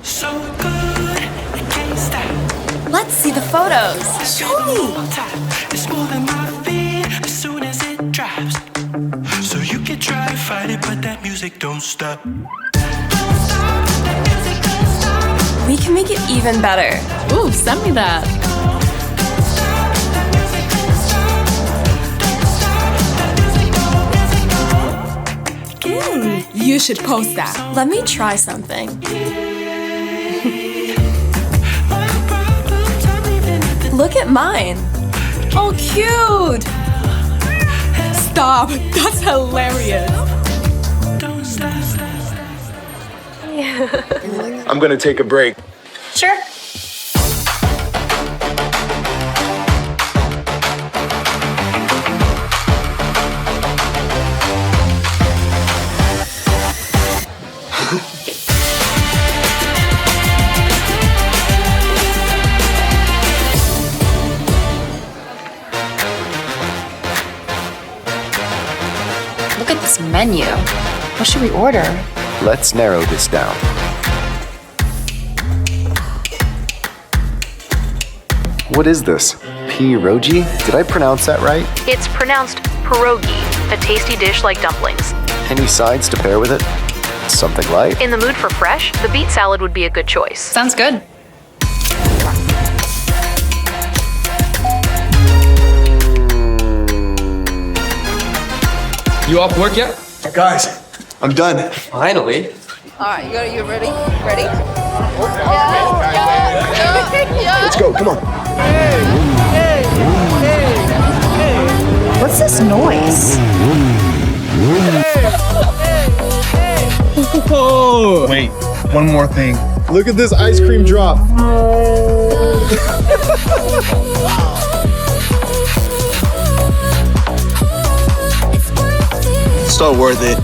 So good, I can't stop. Let's see the photos. Show me. It's more than my feet as soon as it drops. So you can try to fight it, but that music don't stop. We can make it even better. Ooh, send me that. You should post that. Let me try something. Look at mine. Oh, cute. Stop. That's hilarious. I'm gonna take a break. Sure. Look at this menu. What should we order? Let's narrow this down. What is this? Pierogi? Did I pronounce that right? It's pronounced pierogi, a tasty dish like dumplings. Any sides to pair with it? Something light? In the mood for fresh, the beet salad would be a good choice. Sounds good. You off work yet? Guys, I'm done. Finally. All right, you ready? Ready? Let's go, come on. What's this noise? Oh, wait, one more thing. Look at this ice cream drop. So worth it.